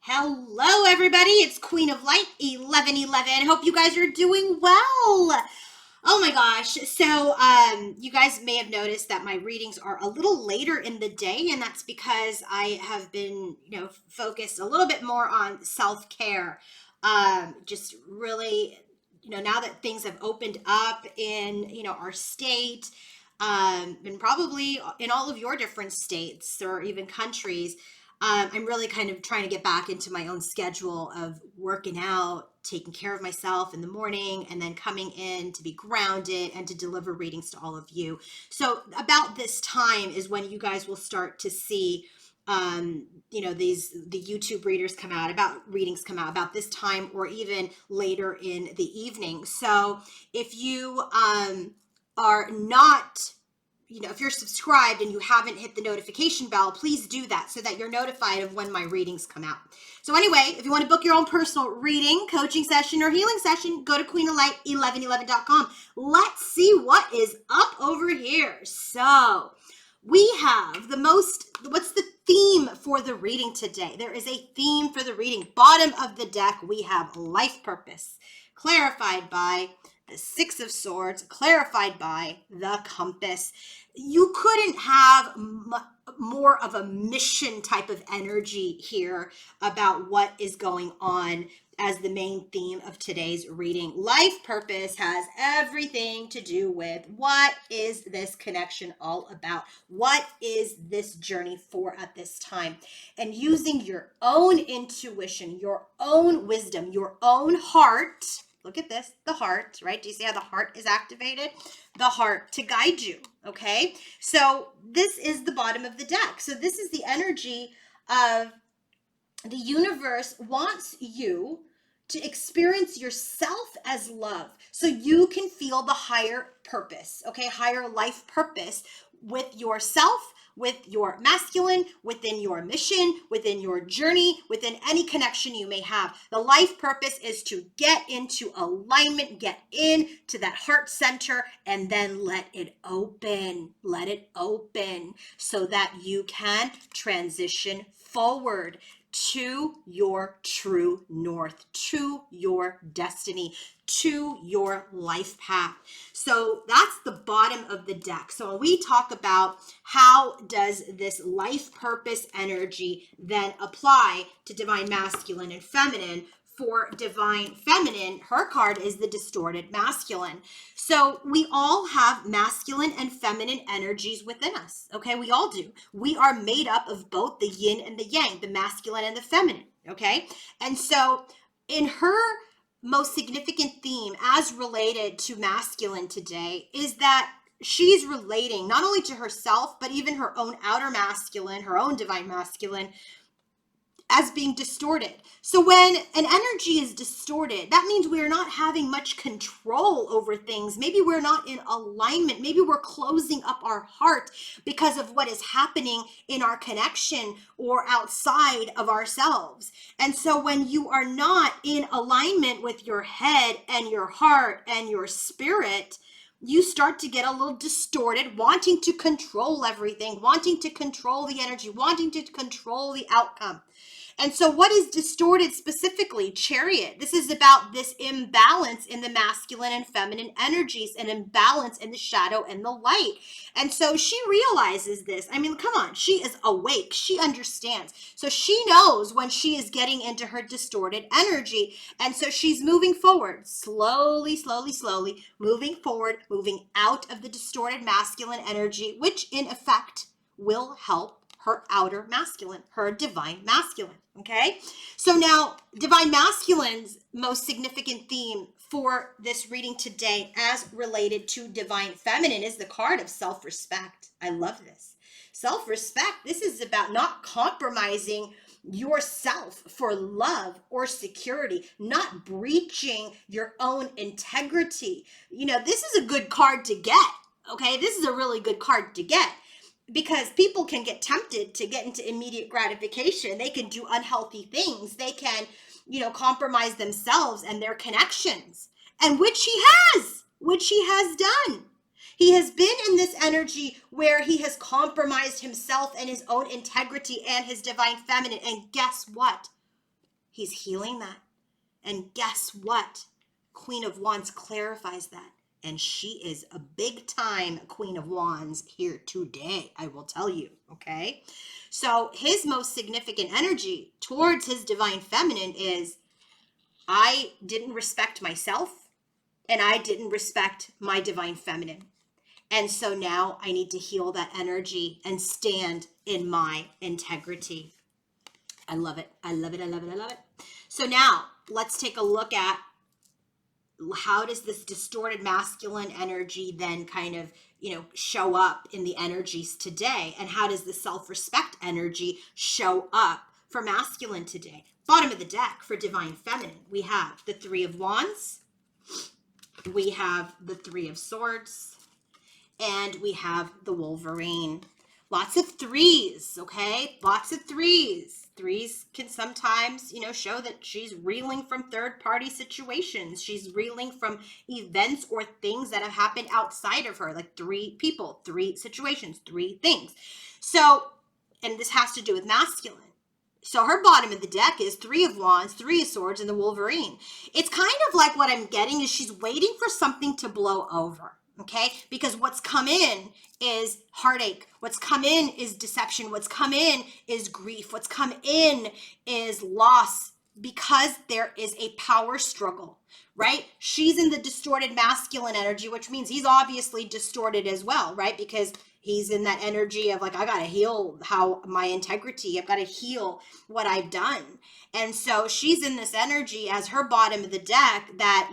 Hello, everybody. It's Queen of Light 1111. Hope you guys are doing well. Oh my gosh. You guys may have noticed that my readings are a little later in the day, and that's because I have been, focused a little bit more on self care. Just really, now that things have opened up in, our state, and probably in all of your different states or even countries, I'm really kind of trying to get back into my own schedule of working out, taking care of myself in the morning, and then coming in to be grounded and to deliver readings to all of you. So, about this time is when you guys will start to see the YouTube readings come out about this time or even later in the evening. So if you are not, if you're subscribed and you haven't hit the notification bell, please do that so that you're notified of when my readings come out. So anyway, if you want to book your own personal reading, coaching session, or healing session, go to queenoflight1111.com. Let's see what is up over here. So we have what's the theme for the reading today? There is a theme for the reading. Bottom of the deck, we have life purpose, clarified by the Six of Swords, clarified by the Compass. You couldn't have more of a mission type of energy here about what is going on as the main theme of today's reading. Life purpose has everything to do with what is this connection all about? What is this journey for at this time? And using your own intuition, your own wisdom, your own heart. Look at this, the heart, right? Do you see how the heart is activated? The heart to guide you, okay? So this is the bottom of the deck. So this is the energy of the universe wants you to experience yourself as love so you can feel the higher purpose, okay? Higher life purpose with yourself, with your masculine, within your mission, within your journey, within any connection you may have. The life purpose is to get into alignment, get into that heart center, and then let it open. Let it open so that you can transition forward to your true north, to your destiny, to your life path. So that's the bottom of the deck. So when we talk about how does this life purpose energy then apply to divine masculine and feminine, for divine feminine, her card is the distorted masculine. So we all have masculine and feminine energies within us. Okay, we all do. We are made up of both the yin and the yang, the masculine and the feminine. Okay, and so in her most significant theme as related to masculine today is that she's relating not only to herself, but even her own outer masculine, her own divine masculine, as being distorted. So when an energy is distorted, that means we're not having much control over things. Maybe we're not in alignment. Maybe we're closing up our heart because of what is happening in our connection or outside of ourselves. And so when you are not in alignment with your head and your heart and your spirit, you start to get a little distorted, wanting to control everything, wanting to control the energy, wanting to control the outcome. And so what is distorted specifically? Chariot. This is about this imbalance in the masculine and feminine energies, an imbalance in the shadow and the light. And so she realizes this. I mean, come on, she is awake. She understands. So she knows when she is getting into her distorted energy. And so she's moving forward, slowly, slowly, slowly, moving forward, moving out of the distorted masculine energy, which in effect will help her outer masculine, her divine masculine. Okay, so now divine masculine's most significant theme for this reading today, as related to divine feminine, is the card of self-respect. I love this. Self-respect. This is about not compromising yourself for love or security, not breaching your own integrity. This is a good card to get. Okay, this is a really good card to get, because people can get tempted to get into immediate gratification. They can do unhealthy things. They can, compromise themselves and their connections, and which he has done. He has been in this energy where he has compromised himself and his own integrity and his divine feminine. And guess what? He's healing that. And guess what? Queen of Wands clarifies that. And she is a big time Queen of Wands here today, I will tell you, okay? So his most significant energy towards his divine feminine is, I didn't respect myself and I didn't respect my divine feminine. And so now I need to heal that energy and stand in my integrity. I love it. I love it. I love it. I love it. So now let's take a look at, how does this distorted masculine energy then kind of, show up in the energies today? And how does the self-respect energy show up for masculine today? Bottom of the deck for divine feminine, we have the Three of Wands, we have the Three of Swords, and we have the Wolverine. Lots of threes, okay? Lots of threes. Threes can sometimes, show that she's reeling from third-party situations. She's reeling from events or things that have happened outside of her, like 3 people, 3 situations, 3 things. So, and this has to do with masculine. So her bottom of the deck is Three of Wands, Three of Swords, and the Wolverine. It's kind of like, what I'm getting is she's waiting for something to blow over. Okay, because what's come in is heartache. What's come in is deception. What's come in is grief. What's come in is loss, because there is a power struggle, right? She's in the distorted masculine energy, which means he's obviously distorted as well, right? Because he's in that energy of like, I got to heal my integrity. I've got to heal what I've done. And so she's in this energy as her bottom of the deck that,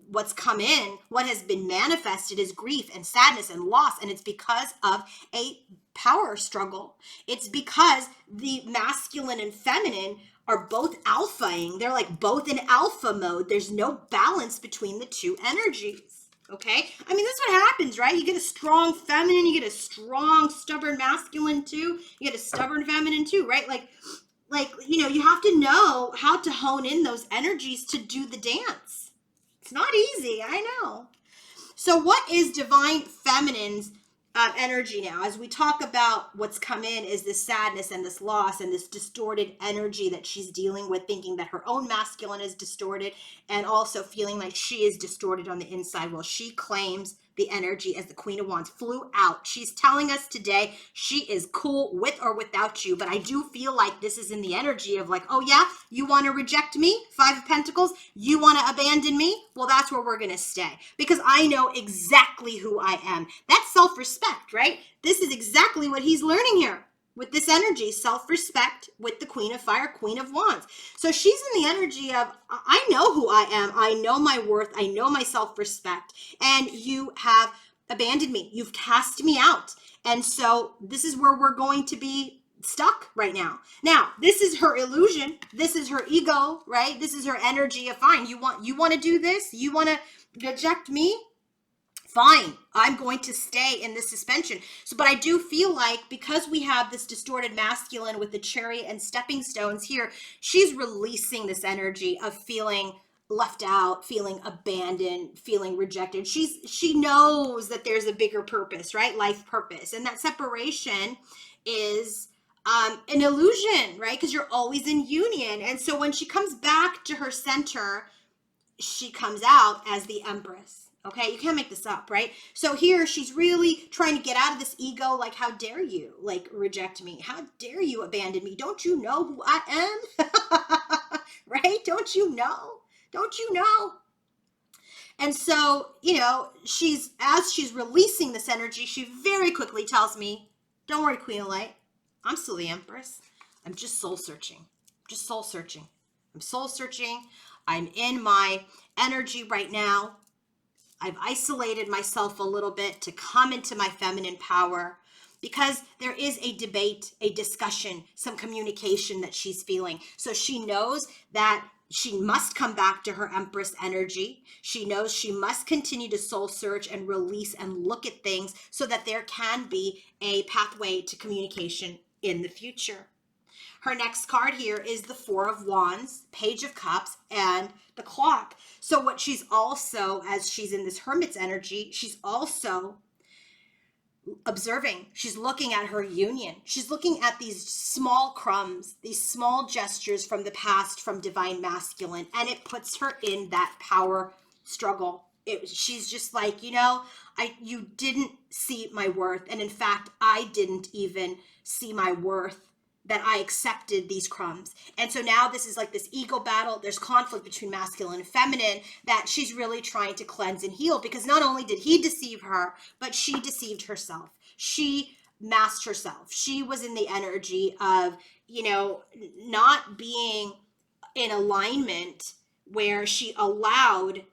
what's come in, what has been manifested is grief and sadness and loss. And it's because of a power struggle. It's because the masculine and feminine are both alphaing. They're like both in alpha mode. There's no balance between the two energies. Okay? I mean, that's what happens, right? You get a strong feminine, you get a strong, stubborn masculine too. You get a stubborn feminine too, right? Like, you have to know how to hone in those energies to do the dance. It's not easy, I know. So what is divine feminine's energy now? As we talk about what's come in is this sadness and this loss and this distorted energy that she's dealing with, thinking that her own masculine is distorted and also feeling like she is distorted on the inside. Well, she claims the energy as the Queen of Wands flew out. She's telling us today she is cool with or without you, but I do feel like this is in the energy of like, oh yeah, you want to reject me? 5 of Pentacles, you want to abandon me? Well, that's where we're going to stay because I know exactly who I am. That's self-respect, right? This is exactly what he's learning here with this energy, self-respect with the Queen of Fire, Queen of Wands. So she's in the energy of, I know who I am. I know my worth. I know my self-respect. And you have abandoned me. You've cast me out. And so this is where we're going to be stuck right now. Now, this is her illusion. This is her ego, right? This is her energy of, fine, you want to do this? You want to reject me? Fine, I'm going to stay in this suspension. So, but I do feel like because we have this distorted masculine with the chariot and stepping stones here, she's releasing this energy of feeling left out, feeling abandoned, feeling rejected. She knows that there's a bigger purpose, right? Life purpose. And that separation is an illusion, right? Because you're always in union. And so when she comes back to her center, she comes out as the Empress. Okay, you can't make this up, right? So here she's really trying to get out of this ego, like, how dare you, like, reject me? How dare you abandon me? Don't you know who I am? Right? Don't you know? Don't you know? And so, as she's releasing this energy, she very quickly tells me, don't worry, Queen of Light, I'm still the Empress. I'm just soul searching. Just soul searching. I'm soul searching. I'm in my energy right now. I've isolated myself a little bit to come into my feminine power because there is a debate, a discussion, some communication that she's feeling. So she knows that she must come back to her Empress energy. She knows she must continue to soul search and release and look at things so that there can be a pathway to communication in the future. Her next card here is the Four of Wands, Page of Cups, and the Clock. So what she's also, as she's in this Hermit's energy, she's also observing. She's looking at her union. She's looking at these small crumbs, these small gestures from the past, from divine masculine, and it puts her in that power struggle. She's just like, you didn't see my worth, and in fact, I didn't even see my worth, that I accepted these crumbs. And so now this is like this ego battle. There's conflict between masculine and feminine that she's really trying to cleanse and heal, because not only did he deceive her, but she deceived herself. She masked herself. She was in the energy of, not being in alignment, where she allowed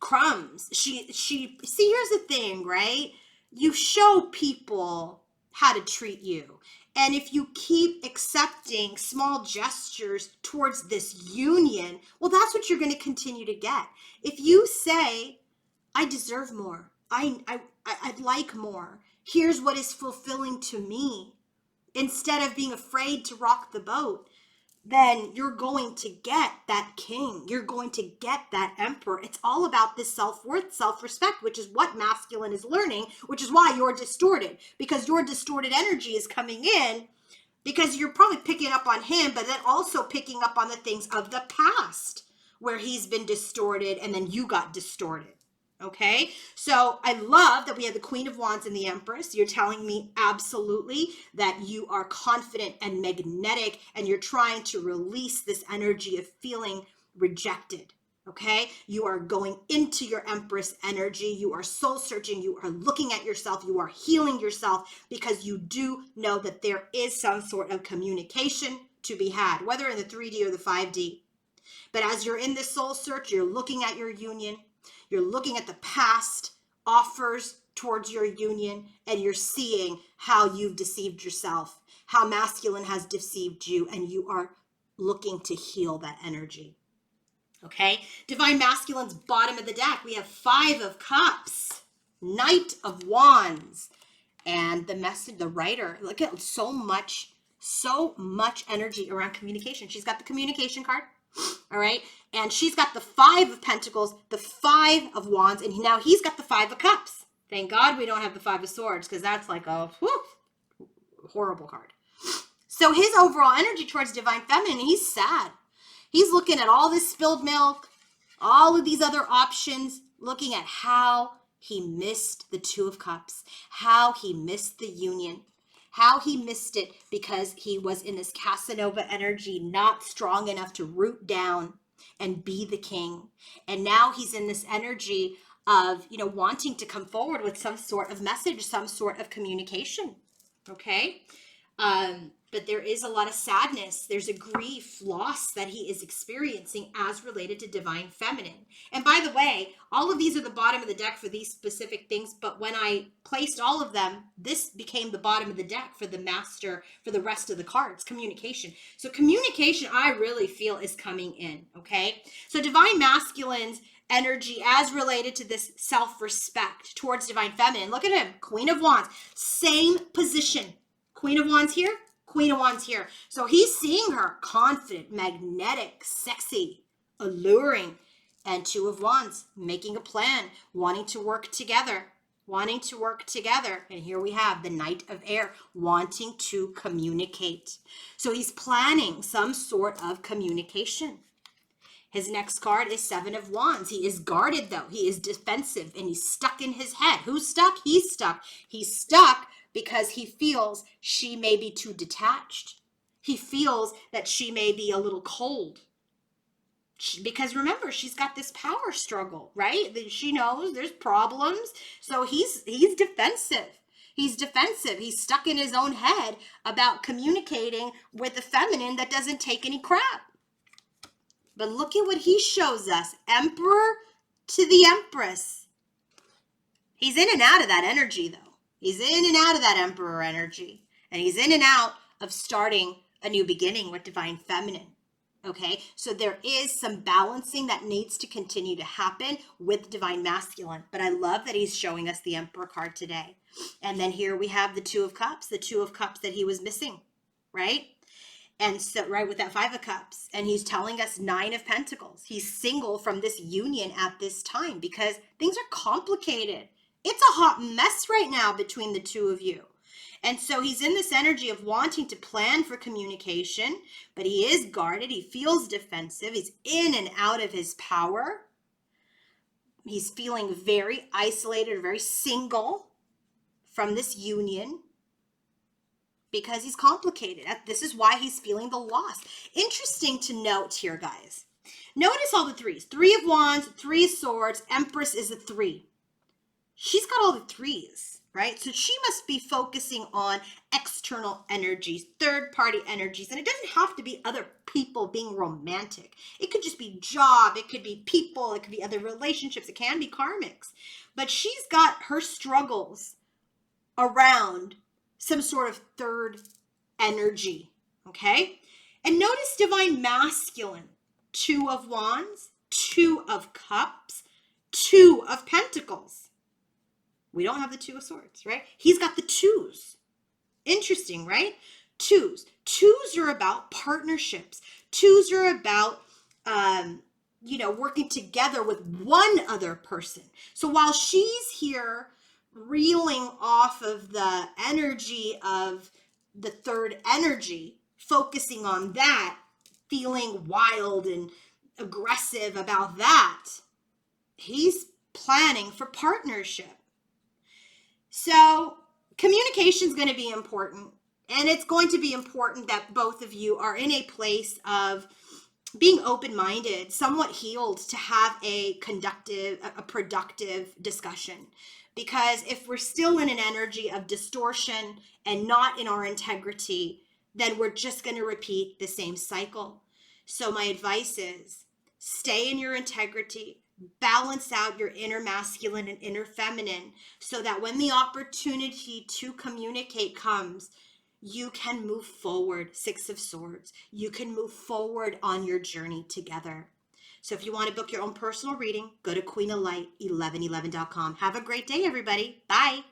crumbs. She see, here's the thing, right? You show people how to treat you. And if you keep accepting small gestures towards this union, well, that's what you're going to continue to get. If you say, I deserve more, I'd like more, here's what is fulfilling to me, instead of being afraid to rock the boat, then you're going to get that king. You're going to get that emperor. It's all about this self-worth, self-respect, which is what masculine is learning, which is why you're distorted, because your distorted energy is coming in, because you're probably picking up on him, but then also picking up on the things of the past where he's been distorted and then you got distorted. Okay, so I love that we have the Queen of Wands and the Empress. You're telling me absolutely that you are confident and magnetic, and you're trying to release this energy of feeling rejected. Okay, you are going into your Empress energy. You are soul searching. You are looking at yourself. You are healing yourself, because you do know that there is some sort of communication to be had, whether in the 3D or the 5D. But as you're in this soul search, you're looking at your union. You're looking at the past offers towards your union, and you're seeing how you've deceived yourself, how masculine has deceived you, and you are looking to heal that energy. Okay, divine masculine's bottom of the deck, we have 5 of Cups, Knight of Wands, and the message, the writer. Look at so much energy around communication. She's got the communication card. All right, and she's got the 5 of Pentacles, the 5 of Wands, and now he's got the 5 of Cups. Thank God we don't have the 5 of Swords, because that's like a horrible card. So his overall energy towards divine feminine, he's sad. He's looking at all this spilled milk, all of these other options, looking at how he missed the 2 of Cups, how he missed the union, how he missed it because he was in this Casanova energy, not strong enough to root down and be the king. And now he's in this energy of, wanting to come forward with some sort of message, some sort of communication. Okay. But there is a lot of sadness. There's a grief, loss that he is experiencing as related to divine feminine. And by the way, all of these are the bottom of the deck for these specific things. But when I placed all of them, this became the bottom of the deck for the master, for the rest of the cards, communication. So communication, I really feel, is coming in. Okay. So divine masculine's energy as related to this self-respect towards divine feminine. Look at him. Queen of Wands, same position. Queen of Wands here. Queen of Wands here. So he's seeing her confident, magnetic, sexy, alluring, and 2 of Wands, making a plan, wanting to work together. And here we have the Knight of Air, wanting to communicate. So he's planning some sort of communication. His next card is 7 of Wands. He is guarded, though. He is defensive, and he's stuck in his head. Who's stuck? He's stuck. He's stuck because he feels she may be too detached. He feels that she may be a little cold. Because remember, she's got this power struggle, right? She knows there's problems. So he's defensive. He's defensive. He's stuck in his own head about communicating with a feminine that doesn't take any crap. But look at what he shows us. Emperor to the Empress. He's in and out of that energy, though. He's in and out of that Emperor energy. And he's in and out of starting a new beginning with divine feminine. Okay, so there is some balancing that needs to continue to happen with divine masculine. But I love that he's showing us the Emperor card today. And then here we have the 2 of Cups, the 2 of Cups that he was missing, right? And so, right, with that 5 of Cups. And he's telling us 9 of Pentacles. He's single from this union at this time because things are complicated It's a hot mess right now between the two of you. And so he's in this energy of wanting to plan for communication, but he is guarded. He feels defensive. He's in and out of his power. He's feeling very isolated, very single from this union because he's complicated. This is why he's feeling the loss. Interesting to note here, guys. Notice all the threes. 3 of Wands, 3 of Swords, Empress is a 3. She's got all the 3s, right? So she must be focusing on external energies, third-party energies, and it doesn't have to be other people being romantic. It could just be job, it could be people, it could be other relationships, it can be karmics. But she's got her struggles around some sort of third energy, okay? And notice Divine Masculine, 2 of Wands, 2 of Cups, 2 of Pentacles. We don't have the 2 of Swords, right? He's got the 2s. Interesting, right? 2s. 2s are about partnerships. 2s are about, working together with one other person. So while she's here reeling off of the energy of the third energy, focusing on that, feeling wild and aggressive about that, he's planning for partnership. So communication is going to be important, and it's going to be important that both of you are in a place of being open-minded, somewhat healed, to have a productive discussion. Because if we're still in an energy of distortion and not in our integrity, then we're just going to repeat the same cycle. So my advice is stay in your integrity, balance out your inner masculine and inner feminine, so that when the opportunity to communicate comes, you can move forward. 6 of Swords. You can move forward on your journey together. So if you want to book your own personal reading, go to queenoflight1111.com. Have a great day, everybody. Bye.